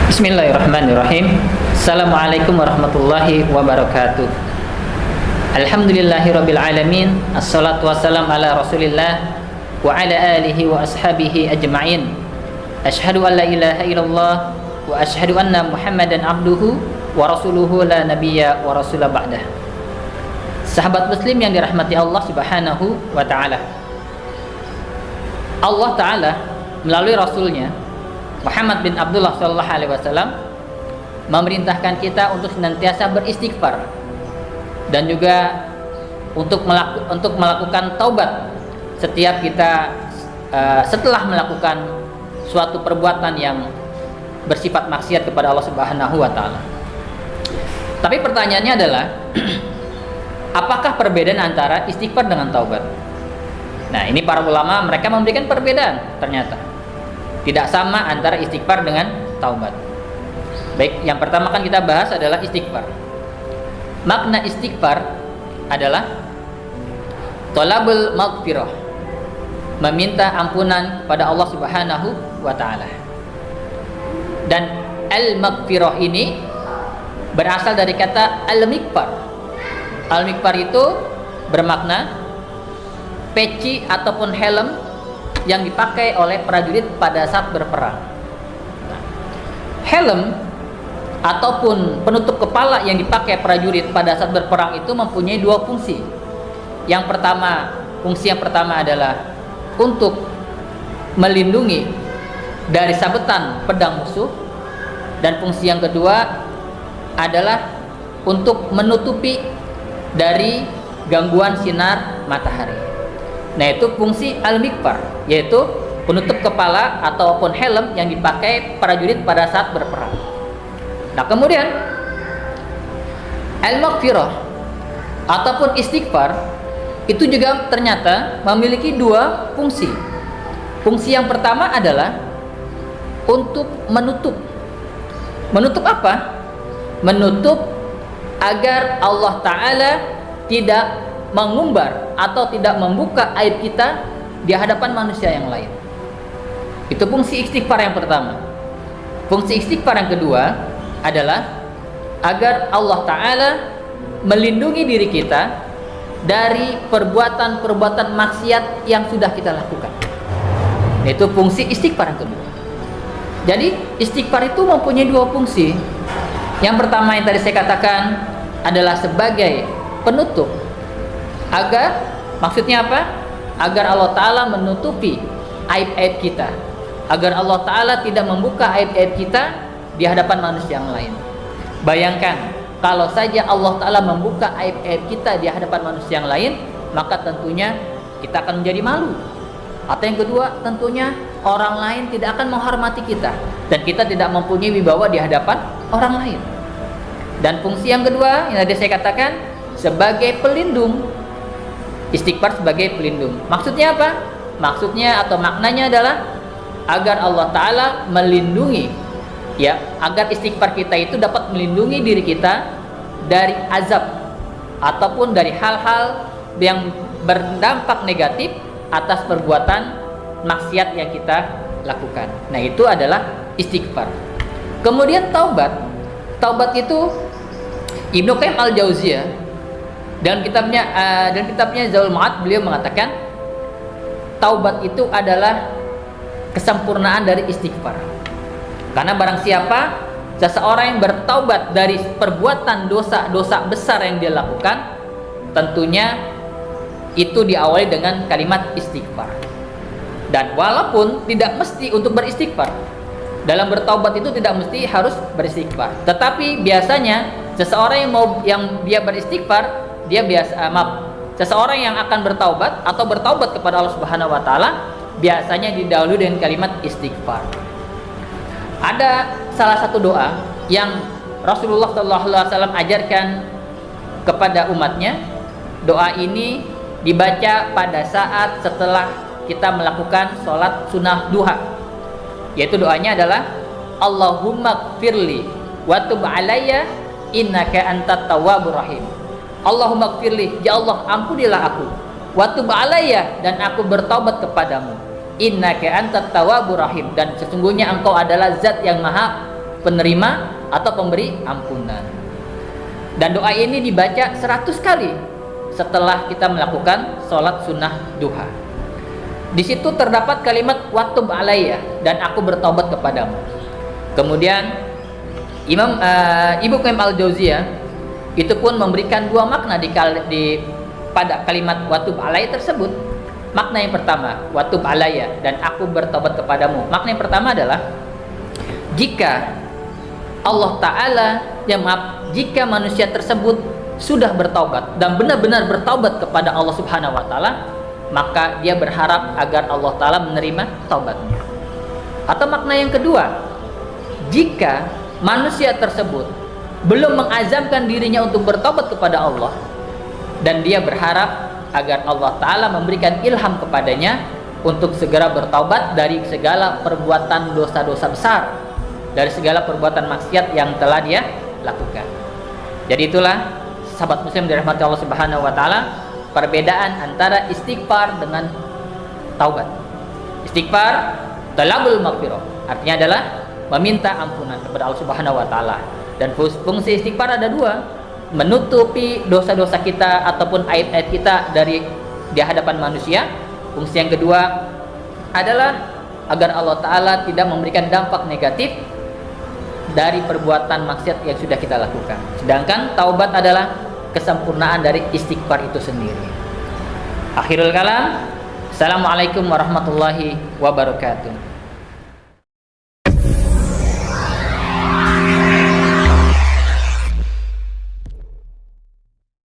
Bismillahirrahmanirrahim. Assalamualaikum warahmatullahi wabarakatuh. Alhamdulillahirabbil alamin. Assalatu wassalamu ala Rasulillah wa ala alihi wa ashabihi ajma'in. Asyhadu an la ilaha illallah wa asyhadu anna Muhammadan abduhu wa rasuluhu la nabiyya wa rasula ba'dah. Sahabat muslim yang dirahmati Allah Subhanahu wa taala. Allah taala melalui rasulnya Muhammad bin Abdullah sallallahu alaihi wasallam memerintahkan kita untuk senantiasa beristighfar dan juga untuk melakukan taubat setiap kita setelah melakukan suatu perbuatan yang bersifat maksiat kepada Allah Subhanahu wa taala. Tapi pertanyaannya adalah apakah perbedaan antara istighfar dengan taubat? Nah, ini para ulama mereka memberikan perbedaan ternyata. Tidak sama antara istighfar dengan taubat. Baik, yang pertama kan kita bahas adalah istighfar. Makna istighfar adalah thalabul maghfirah, meminta ampunan pada Allah Subhanahu wa taala. Dan al-maghfirah ini berasal dari kata al-mighfar. Al-mighfar itu bermakna peci ataupun helm yang dipakai oleh prajurit pada saat berperang. Helm ataupun penutup kepala yang dipakai prajurit pada saat berperang itu mempunyai dua fungsi. Fungsi yang pertama adalah untuk melindungi dari sabetan pedang musuh, dan fungsi yang kedua adalah untuk menutupi dari gangguan sinar matahari. Nah, itu fungsi al-mighfar, yaitu penutup kepala ataupun helm yang dipakai prajurit pada saat berperang. Nah, kemudian al-maghfirah ataupun istighfar itu juga ternyata memiliki dua fungsi. Fungsi yang pertama adalah untuk menutup. Menutup apa? Menutup agar Allah Ta'ala tidak mengumbar atau tidak membuka aib kita di hadapan manusia yang lain. Itu fungsi istighfar yang pertama. Fungsi istighfar yang kedua adalah agar Allah Ta'ala melindungi diri kita dari perbuatan-perbuatan maksiat yang sudah kita lakukan. Itu fungsi istighfar yang kedua. Jadi istighfar itu mempunyai dua fungsi. Yang pertama yang tadi saya katakan adalah sebagai penutup, agar maksudnya apa? Agar Allah Ta'ala menutupi aib-aib kita, agar Allah Ta'ala tidak membuka aib-aib kita di hadapan manusia yang lain. Bayangkan kalau saja Allah Ta'ala membuka aib-aib kita di hadapan manusia yang lain, maka tentunya kita akan menjadi malu. Atau yang kedua, tentunya orang lain tidak akan menghormati kita, dan kita tidak mempunyai wibawa di hadapan orang lain. Dan fungsi yang kedua yang tadi saya katakan sebagai pelindung. Istighfar sebagai pelindung. Maksudnya apa? Maksudnya atau maknanya adalah agar Allah Ta'ala melindungi, ya, agar istighfar kita itu dapat melindungi diri kita dari azab ataupun dari hal-hal yang berdampak negatif atas perbuatan maksiat yang kita lakukan. Nah, itu adalah istighfar. Kemudian taubat. Taubat itu Ibnu Qayyim al-Jauziyah dan kitabnya Zaul Ma'ad, beliau mengatakan taubat itu adalah kesempurnaan dari istighfar. Karena barang siapa seseorang yang bertaubat dari perbuatan dosa-dosa besar yang dia lakukan, tentunya itu diawali dengan kalimat istighfar. Dan walaupun tidak mesti untuk beristighfar, dalam bertaubat itu tidak mesti harus beristighfar. Tetapi biasanya seseorang yang dia beristighfar, seseorang yang akan bertaubat atau bertaubat kepada Allah Subhanahu wa taala biasanya didahului dengan kalimat istighfar. Ada salah satu doa yang Rasulullah sallallahu alaihi wasallam ajarkan kepada umatnya. Doa ini dibaca pada saat setelah kita melakukan sholat sunnah duha. Yaitu doanya adalah Allahumma gfirli wa tub alayya innaka antat tawwabur rahim. Allahumma gfirli, ya Allah ampunilah aku, wa tub alayya, dan aku bertaubat kepadamu, innaka antat tawwabur rahim, dan sesungguhnya engkau adalah zat yang maha penerima atau pemberi ampunan. Dan doa ini dibaca 100 kali setelah kita melakukan sholat sunnah duha. Di situ terdapat kalimat watub alayya, dan aku bertobat kepadamu. Kemudian Ibnu Qayyim al-Jauziyah itu pun memberikan dua makna pada kalimat watub alayya tersebut. Makna yang pertama, watub alayya, dan aku bertobat kepadamu. Makna yang pertama adalah jika Allah Ta'ala, jika manusia tersebut sudah bertaubat dan benar-benar bertaubat kepada Allah Subhanahu wa Ta'ala, maka dia berharap agar Allah Ta'ala menerima taubatnya. Atau makna yang kedua, jika manusia tersebut belum mengazamkan dirinya untuk bertaubat kepada Allah, dan dia berharap agar Allah Ta'ala memberikan ilham kepadanya untuk segera bertaubat dari segala perbuatan dosa-dosa besar, dari segala perbuatan maksiat yang telah dia lakukan. Jadi itulah sahabat muslim dirahmati Allah Subhanahu wa Ta'ala, perbedaan antara istighfar dengan taubat. Istighfar talabul maghfirah, artinya adalah meminta ampunan kepada Allah Subhanahu wa Ta'ala. Dan fungsi istighfar ada dua: menutupi dosa-dosa kita ataupun aib-aib kita di hadapan manusia. Fungsi yang kedua adalah agar Allah Ta'ala tidak memberikan dampak negatif dari perbuatan maksiat yang sudah kita lakukan. Sedangkan taubat adalah kesempurnaan dari istighfar itu sendiri. Akhirul kalam, assalamualaikum warahmatullahi wabarakatuh.